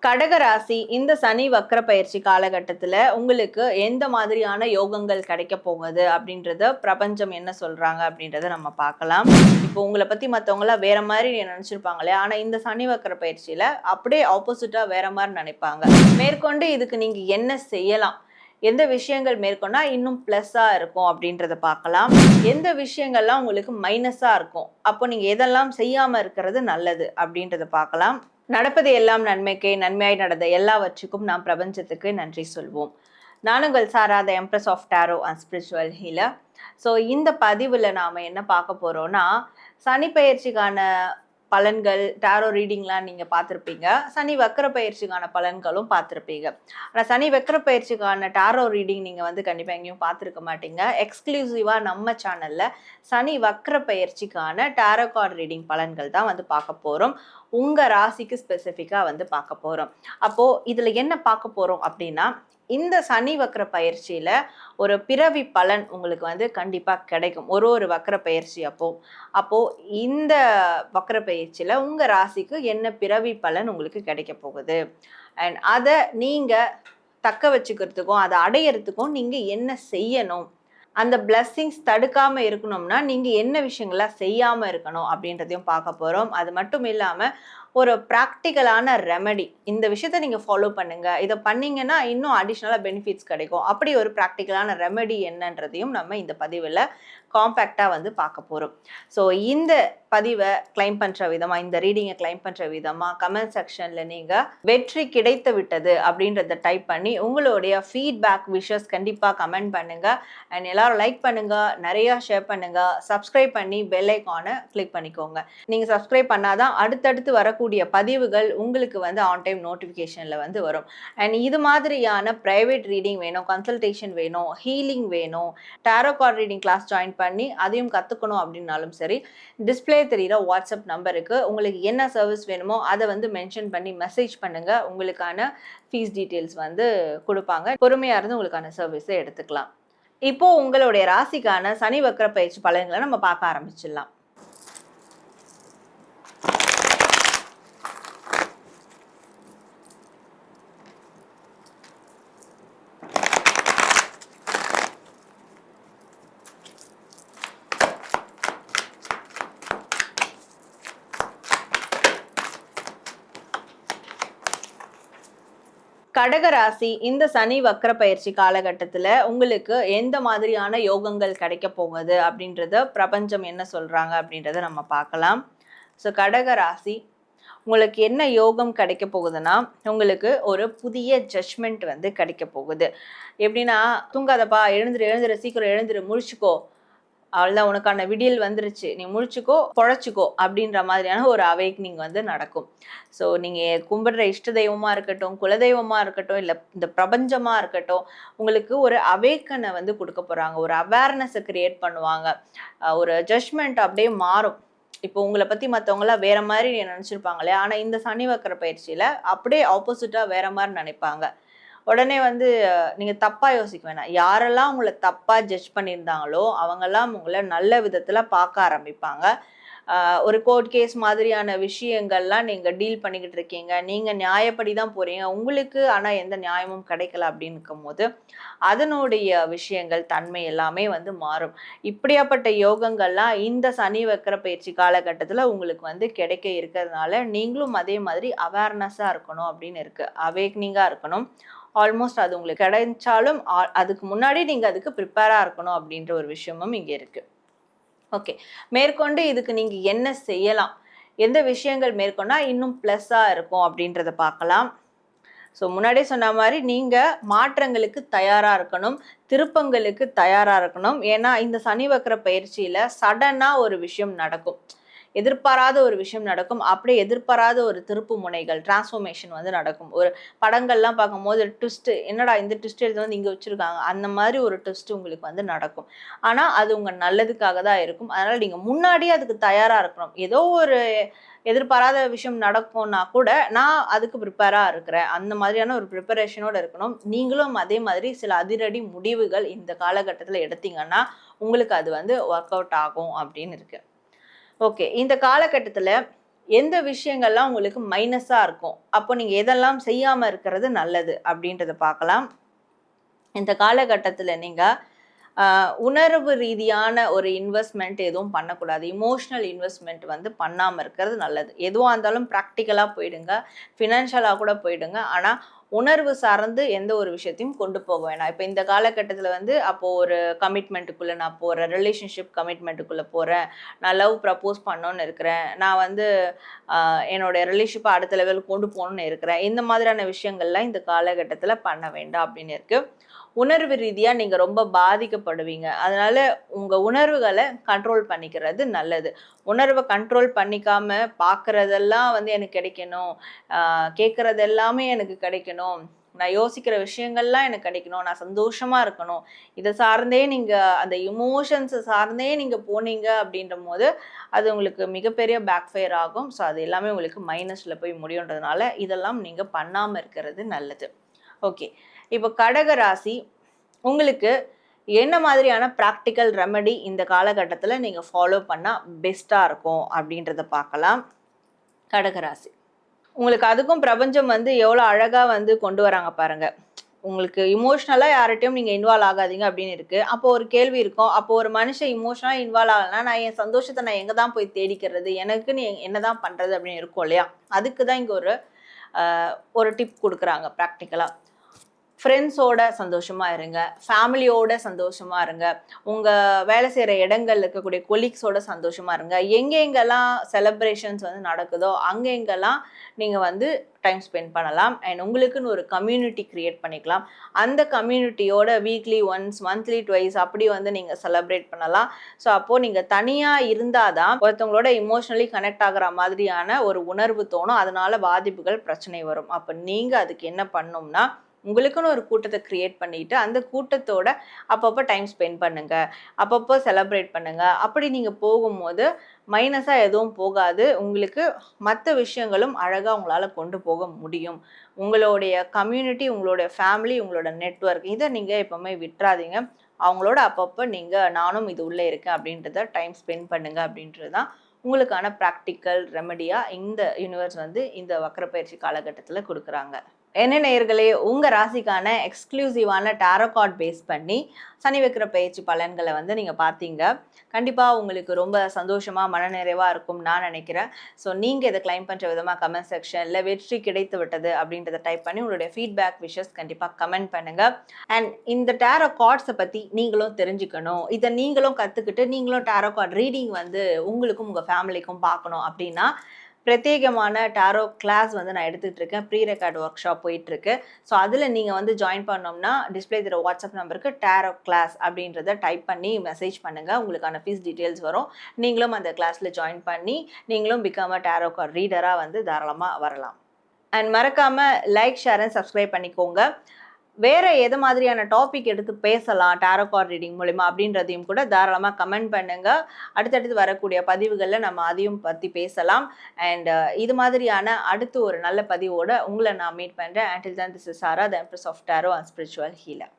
கடகராசி இந்த சனி வக்ர பயிற்சி காலகட்டத்துல உங்களுக்கு எந்த மாதிரியான யோகங்கள் கிடைக்க போகுது அப்படின்றத பிரபஞ்சம் என்ன சொல்றாங்க அப்படின்றத நம்ம பார்க்கலாம். இப்போ உங்களை பத்தி மற்றவங்களாம் வேற மாதிரி நினைச்சிருப்பாங்களே, ஆனா இந்த சனி வக்ர பயிற்சியில அப்படியே ஆப்போசிட்டா வேற மாதிரி நினைப்பாங்க. மேற்கொண்டு இதுக்கு நீங்க என்ன செய்யலாம், எந்த விஷயங்கள் மேற்கொண்டா இன்னும் பிளஸ்ஸா இருக்கும் அப்படின்றத பார்க்கலாம். எந்த விஷயங்கள்லாம் உங்களுக்கு மைனஸா இருக்கும், அப்போ நீங்க எதெல்லாம் செய்யாம இருக்கிறது நல்லது அப்படின்றத பார்க்கலாம். நடப்பது எல்லாம் நன்மைக்கே, நன்மையாய் நடந்த எல்லாவற்றுக்கும் நாம் பிரபஞ்சத்துக்கு நன்றி சொல்வோம். நான் உங்கள் Sarah, the empress of tarot and spiritual healer. So இந்த பதிவில் நாம் என்ன பார்க்க போகிறோம்னா, சனி பயிற்சிக்கான பலன்கள், டாரோ ரீடிங்லாம் நீங்கள் பார்த்துருப்பீங்க. சனி வக்ர பயிற்சிக்கான பலன்களும் பார்த்துருப்பீங்க. ஆனால் சனி வக்ர பயிற்சிக்கான டாரோ ரீடிங் நீங்கள் வந்து கண்டிப்பாக எங்கேயும் பார்த்துருக்க மாட்டீங்க. எக்ஸ்க்ளூசிவாக நம்ம சேனலில் சனி வக்ர பயிற்சிக்கான டாரோ கார்டு ரீடிங் பலன்கள் தான் வந்து பார்க்க போகிறோம். உங்கள் ராசிக்கு ஸ்பெசிஃபிக்காக வந்து பார்க்க போகிறோம். அப்போது இதில் என்ன பார்க்க போகிறோம் அப்படின்னா, இந்த சனி வக்ர பயிற்சியில் ஒரு பிறவி பலன் உங்களுக்கு வந்து கண்டிப்பாக கிடைக்கும். ஒரு வக்ர பயிற்சி அப்போது இந்த வக்ர பயிற்சியில் உங்கள் ராசிக்கு என்ன பிறவி பலன் உங்களுக்கு கிடைக்க போகுது, அண்ட் அதை நீங்கள் தக்க வச்சுக்கிறதுக்கும் அதை அடையிறதுக்கும் நீங்கள் என்ன செய்யணும், அந்த பிளஸ்ஸிங்ஸ் தடுக்காமல் இருக்கணும்னா நீங்கள் என்ன விஷயங்கள்லாம் செய்யாமல் இருக்கணும் அப்படின்றதையும் பார்க்க போகிறோம். அது மட்டும் இல்லாமல் ஒரு ப்ராக்டிக்கலான ரெமெடி, இந்த விஷயத்த நீங்கள் ஃபாலோ பண்ணுங்கள், இதை பண்ணிங்கன்னா இன்னும் அடிஷ்னலாக பெனிஃபிட்ஸ் கிடைக்கும், அப்படி ஒரு ப்ராக்டிக்கலான ரெமெடி என்னன்றதையும் நம்ம இந்த பதிவில் காம்பேக்டாக வந்து பார்க்க போகிறோம். ஸோ இந்த பதிவை கிளைம் பண்ணுற விதமாக, இந்த ரீடிங்கை கிளைம் பண்ணுற விதமாக கமெண்ட் செக்ஷனில் நீங்கள் வெற்றி கிடைத்து விட்டது அப்படின்றத டைப் பண்ணி உங்களுடைய ஃபீட்பேக் விஷஸ் கண்டிப்பாக கமெண்ட் பண்ணுங்கள். அண்ட் எல்லாரும் லைக் பண்ணுங்கள், நிறையா ஷேர் பண்ணுங்கள், சப்ஸ்கிரைப் பண்ணி பெல் ஐக்கானை கிளிக் பண்ணிக்கோங்க. நீங்கள் சப்ஸ்கிரைப் பண்ணாதான் அடுத்தடுத்து வரக்கூடிய பதிவுகள் உங்களுக்கு வந்து ஆன் டைம் நோட்டிஃபிகேஷனில் வந்து வரும். அண்ட் இது மாதிரியான ப்ரைவேட் ரீடிங் வேணும், கன்சல்டேஷன் வேணும், ஹீலிங் வேணும், tarot card reading class join பண்ணி அதையும் கற்றுக்கணும் அப்படின்னாலும் சரி, டிஸ்பிளே தெரிகிற வாட்ஸ்அப் நம்பருக்கு உங்களுக்கு என்ன சர்வீஸ் வேணுமோ அதை வந்து மென்ஷன் பண்ணி மெசேஜ் பண்ணுங்கள். உங்களுக்கான ஃபீஸ் டீட்டெயில்ஸ் வந்து கொடுப்பாங்க. பொறுமையாக இருந்து உங்களுக்கான சர்வீஸை எடுத்துக்கலாம். இப்போது உங்களுடைய ராசிக்கான சனி வக்ர பயிற்சி பலன்களை நம்ம பார்க்க ஆரம்பிச்சிடலாம். கடகராசி இந்த சனி வக்ர பயிற்சி காலகட்டத்தில் உங்களுக்கு எந்த மாதிரியான யோகங்கள் கிடைக்க போகுது அப்படின்றத பிரபஞ்சம் என்ன சொல்கிறாங்க அப்படின்றத நம்ம பார்க்கலாம். ஸோ கடகராசி உங்களுக்கு என்ன யோகம் கிடைக்க போகுதுன்னா, உங்களுக்கு ஒரு புதிய ஜட்ஜ்மெண்ட் வந்து கிடைக்க போகுது. எப்படின்னா, தூங்காதப்பா, எழுந்துரு சீக்கிரம் எழுந்துரு, முழிச்சுக்கோ, அவ்வளோதான், உனக்கான விடியல் வந்துருச்சு, நீ முழிச்சுக்கோ, பொழைச்சிக்கோ அப்படின்ற மாதிரியான ஒரு அவேக்னிங் வந்து நடக்கும். ஸோ நீங்கள் கும்பிடுற இஷ்ட தெய்வமாக இருக்கட்டும், குலதெய்வமாக இருக்கட்டும், இல்லை இந்த பிரபஞ்சமாக இருக்கட்டும், உங்களுக்கு ஒரு அவேக்கனை வந்து கொடுக்க போகிறாங்க, ஒரு அவேர்னஸை கிரியேட் பண்ணுவாங்க, ஒரு ஜட்ஜ்மெண்ட் அப்படியே மாறும். இப்போ உங்களை பற்றி மற்றவங்களாம் வேற மாதிரி நினச்சிருப்பாங்களே, ஆனால் இந்த சனி வக்ர பயிற்சியில் அப்படியே ஆப்போசிட்டாக வேற மாதிரி நினைப்பாங்க. உடனே வந்து நீங்கள் தப்பாக யோசிக்க வேணாம். யாரெல்லாம் உங்களை தப்பாக ஜட்ஜ் பண்ணியிருந்தாங்களோ அவங்கெல்லாம் உங்களை நல்ல விதத்தில் பார்க்க ஆரம்பிப்பாங்க. ஒரு கோர்ட் கேஸ் மாதிரியான விஷயங்கள்லாம் நீங்கள் டீல் பண்ணிக்கிட்டு இருக்கீங்க, நீங்கள் நியாயப்படி தான் போகிறீங்க, உங்களுக்கு ஆனால் எந்த நியாயமும் கிடைக்கல அப்படின்னு இருக்கும்போது அதனுடைய விஷயங்கள் தன்மை எல்லாமே வந்து மாறும். இப்படியாப்பட்ட யோகங்கள்லாம் இந்த சனி வக்ர பயிற்சி காலகட்டத்தில் உங்களுக்கு வந்து கிடைக்க இருக்கிறதுனால நீங்களும் அதே மாதிரி அவேர்னஸாக இருக்கணும் அப்படின்னு இருக்குது, அவேக்னிங்காக இருக்கணும். ஆல்மோஸ்ட் அது உங்களுக்கு கிடைச்சாலும் அதுக்கு முன்னாடி நீங்கள் அதுக்கு ப்ரிப்பேராக இருக்கணும் அப்படின்ற ஒரு விஷயமும் இங்கே இருக்குது. ஓகே, மேற்கொண்டு இதுக்கு நீங்கள் என்ன செய்யலாம், எந்த விஷயங்கள் மேற்கொண்டா இன்னும் ப்ளஸ்ஸாக இருக்கும் அப்படின்றத பார்க்கலாம். ஸோ முன்னாடியே சொன்ன மாதிரி நீங்கள் மாற்றங்களுக்கு தயாராக இருக்கணும், திருப்பங்களுக்கு தயாராக இருக்கணும். ஏன்னா இந்த சனி வக்ர பயிற்சியில் சடனாக ஒரு விஷயம் நடக்கும், எதிர்பாராத ஒரு விஷயம் நடக்கும், அப்படியே எதிர்பாராத ஒரு திருப்பு முனைகள், டிரான்ஸ்ஃபர்மேஷன் வந்து நடக்கும். ஒரு படங்கள்லாம் பார்க்கும்போது ட்விஸ்ட்டு, என்னடா இந்த ட்விஸ்ட் எடுத்து வந்து இங்கே வச்சுருக்காங்க, அந்த மாதிரி ஒரு ட்விஸ்ட்டு உங்களுக்கு வந்து நடக்கும். ஆனால் அது உங்கள் நல்லதுக்காக தான் இருக்கும். அதனால் நீங்கள் முன்னாடியே அதுக்கு தயாராக இருக்கணும். ஏதோ ஒரு எதிர்பாராத விஷயம் நடக்கும்னா கூட நான் அதுக்கு ப்ரிப்பேராக இருக்கிறேன், அந்த மாதிரியான ஒரு ப்ரிப்பரேஷனோடு இருக்கணும். நீங்களும் அதே மாதிரி சில அதிரடி முடிவுகள் இந்த காலகட்டத்தில் எடுத்தீங்கன்னா உங்களுக்கு அது வந்து ஒர்க் அவுட் ஆகும் அப்படின்னு இருக்குது. ஓகே, இந்த காலகட்டத்தில் எந்த விஷயங்கள்லாம் உங்களுக்கு மைனஸாக இருக்கும், அப்போ நீங்கள் எதெல்லாம் செய்யாமல் இருக்கிறது நல்லது அப்படின்றத பார்க்கலாம். இந்த காலகட்டத்தில் நீங்கள் உணர்வு ரீதியான ஒரு இன்வெஸ்ட்மெண்ட் எதுவும் பண்ணக்கூடாது. இமோஷனல் இன்வெஸ்ட்மெண்ட் வந்து பண்ணாமல் இருக்கிறது நல்லது. எதுவாக இருந்தாலும் ப்ராக்டிக்கலாக போயிடுங்க, ஃபினான்ஷியலாக கூட போயிடுங்க. ஆனால் உணர்வு சார்ந்து எந்த ஒரு விஷயத்தையும் கொண்டு போக வேணாம். இப்போ இந்த காலகட்டத்தில் வந்து அப்போது ஒரு கமிட்மெண்ட்டுக்குள்ளே நான் போகிறேன், ரிலேஷன்ஷிப் கமிட்மெண்ட்டுக்குள்ளே போகிறேன், நான் லவ் ப்ரப்போஸ் பண்ணோன்னு இருக்கிறேன், நான் வந்து என்னோடய ரிலேஷன்ஷிப்பை அடுத்த லெவலுக்கு கொண்டு போகணுன்னு இருக்கிறேன், இந்த மாதிரியான விஷயங்கள்லாம் இந்த காலகட்டத்தில் பண்ண வேண்டாம் அப்படின்னு இருக்குது. உணர்வு ரீதியாக நீங்கள் ரொம்ப பாதிக்கப்படுவீங்க. அதனால உங்கள் உணர்வுகளை கண்ட்ரோல் பண்ணிக்கிறது நல்லது. உணர்வை கண்ட்ரோல் பண்ணிக்காம பார்க்குறதெல்லாம் வந்து எனக்கு கிடைக்கணும், கேட்குறது எல்லாமே எனக்கு கிடைக்கணும், நான் யோசிக்கிற விஷயங்கள்லாம் எனக்கு கிடைக்கணும், நான் சந்தோஷமாக இருக்கணும், இதை சார்ந்தே நீங்கள் அந்த இமோஷன்ஸை சார்ந்தே நீங்கள் போனீங்க அப்படின்ற போது அது உங்களுக்கு மிகப்பெரிய பேக்ஃபயர் ஆகும். ஸோ அது எல்லாமே உங்களுக்கு மைனஸில் போய் முடியுன்றதுனால இதெல்லாம் நீங்கள் பண்ணாமல் இருக்கிறது நல்லது. ஓகே, இப்போ கடக ராசி, உங்களுக்கு என்ன மாதிரியான ப்ராக்டிக்கல் ரெமெடி இந்த காலகட்டத்தில் நீங்கள் ஃபாலோ பண்ணால் பெஸ்ட்டாக இருக்கும் அப்படின்றத பார்க்கலாம். கடகராசி, உங்களுக்கு அதுக்கும் பிரபஞ்சம் வந்து எவ்வளோ அழகாக வந்து கொண்டு வராங்க பாருங்கள். உங்களுக்கு இமோஷ்னலாக யார்கிட்டையும் நீங்கள் இன்வால்வ் ஆகாதீங்க அப்படின்னு இருக்குது. அப்போ ஒரு கேள்வி இருக்கும், அப்போ ஒரு மனுஷன் இமோஷனலாக இன்வால்வ் ஆகலைன்னா நான் என் சந்தோஷத்தை நான் எங்கே தான் போய் தேடிக்கிறது, எனக்குன்னு என்ன தான் பண்ணுறது அப்படின்னு இருக்கும் இல்லையா? அதுக்கு தான் இங்கே ஒரு டிப் கொடுக்குறாங்க ப்ராக்டிக்கலாக. ஃப்ரெண்ட்ஸோட சந்தோஷமாக இருங்க, ஃபேமிலியோட சந்தோஷமாக இருங்க, உங்கள் வேலை செய்கிற இடங்கள்ல இருக்கக்கூடிய கொலீக்ஸோட சந்தோஷமாக இருங்க. எங்கெங்கெல்லாம் செலிப்ரேஷன்ஸ் வந்து நடக்குதோ அங்கெங்கெல்லாம் நீங்கள் வந்து டைம் ஸ்பெண்ட் பண்ணலாம். அண்ட் உங்களுக்குன்னு ஒரு கம்யூனிட்டி க்ரியேட் பண்ணிக்கலாம். அந்த கம்யூனிட்டியோட வீக்லி ஒன்ஸ், மந்த்லி ட்வைஸ் அப்படி வந்து நீங்கள் செலிப்ரேட் பண்ணலாம். ஸோ அப்போது நீங்கள் தனியாக இருந்தால் தான் ஒருத்தவங்களோட இமோஷ்னலி கனெக்ட் ஆகிற மாதிரியான ஒரு உணர்வு தோணும். அதனால பாதிப்புகள், பிரச்சனை வரும். அப்போ நீங்கள் அதுக்கு என்ன பண்ணணும்னா, உங்களுக்குன்னு ஒரு கூட்டத்தை க்ரியேட் பண்ணிட்டு அந்த கூட்டத்தோட அப்பப்போ டைம் ஸ்பெண்ட் பண்ணுங்க, அப்பப்போ செலிப்ரேட் பண்ணுங்க. அப்படி நீங்கள் போகும்போது மைனஸாக எதுவும் போகாது. உங்களுக்கு மற்ற விஷயங்களும் அழகாக உங்களால் கொண்டு போக முடியும். உங்களுடைய கம்யூனிட்டி, உங்களுடைய ஃபேமிலி, உங்களோட நெட்வொர்க், இதை நீங்கள் எப்போவுமே விட்டுறாதீங்க. அவங்களோட அப்பப்போ நீங்கள் நானும் இது உள்ளே இருக்கேன் அப்படின்றத டைம் ஸ்பெண்ட் பண்ணுங்க அப்படின்றது தான் உங்களுக்கான ப்ராக்டிக்கல் ரெமெடியாக இந்த யூனிவர்ஸ் வந்து இந்த வக்ரப்பயிற்சி காலகட்டத்தில் கொடுக்குறாங்க. என்ன நேயர்களே, உங்கள் ராசிக்கான எக்ஸ்க்ளூசிவான டாரோ கார்ட் பேஸ் பண்ணி சனி வக்ர பயிற்சி பலன்களை வந்து நீங்கள் பார்த்தீங்க. கண்டிப்பாக உங்களுக்கு ரொம்ப சந்தோஷமாக மனநிறைவாக இருக்கும் நான் நினைக்கிறேன். ஸோ நீங்கள் இதை கிளைம் பண்ணுற விதமாக கமெண்ட் செக்ஷனில் வெற்றி கிடைத்து விட்டது அப்படின்றத டைப் பண்ணி உங்களுடைய ஃபீட்பேக் விஷஸ் கண்டிப்பாக கமெண்ட் பண்ணுங்கள். அண்ட் இந்த டாரோ கார்ட்ஸை பற்றி நீங்களும் தெரிஞ்சுக்கணும், இதை நீங்களும் கற்றுக்கிட்டு நீங்களும் டாரோ கார்ட் ரீடிங் வந்து உங்களுக்கும் உங்கள் ஃபேமிலிக்கும் பார்க்கணும் அப்படின்னா பிரத்யேகமான டாரோ கிளாஸ் வந்து நான் எடுத்துகிட்டு இருக்கேன். ப்ரீ ரெக்கார்ட் ஒர்க் ஷாப் போயிட்டுருக்கு. ஸோ அதில் நீங்கள் வந்து ஜாயின் பண்ணோம்னா டிஸ்பிளே தர வாட்ஸ்அப் நம்பருக்கு டாரோ கிளாஸ் அப்படின்றத டைப் பண்ணி மெசேஜ் பண்ணுங்கள். உங்களுக்கான ஃபீஸ் டீட்டெயில்ஸ் வரும். நீங்களும் அந்த கிளாஸில் ஜாயின் பண்ணி நீங்களும் பிகம் அ டாரோ கார்ட் ரீடராக வந்து தாராளமாக வரலாம். அண்ட் மறக்காமல் லைக், ஷேர் அண்ட் சப்ஸ்கிரைப் பண்ணிக்கோங்க. வேறு எது மாதிரியான டாபிக் எடுத்து பேசலாம் டாரோ கார்ட் ரீடிங் மூலிமா அப்படின்றதையும் கூட தாராளமாக கமெண்ட் பண்ணுங்கள். அடுத்தடுத்து வரக்கூடிய பதிவுகளில் நம்ம அதையும் பற்றி பேசலாம். அண்ட் இது மாதிரியான அடுத்து ஒரு நல்ல பதிவோடு உங்களை நான் மீட் பண்ணுறேன். Until then, this is Sara, the Empress of Tarot and Spiritual Healer.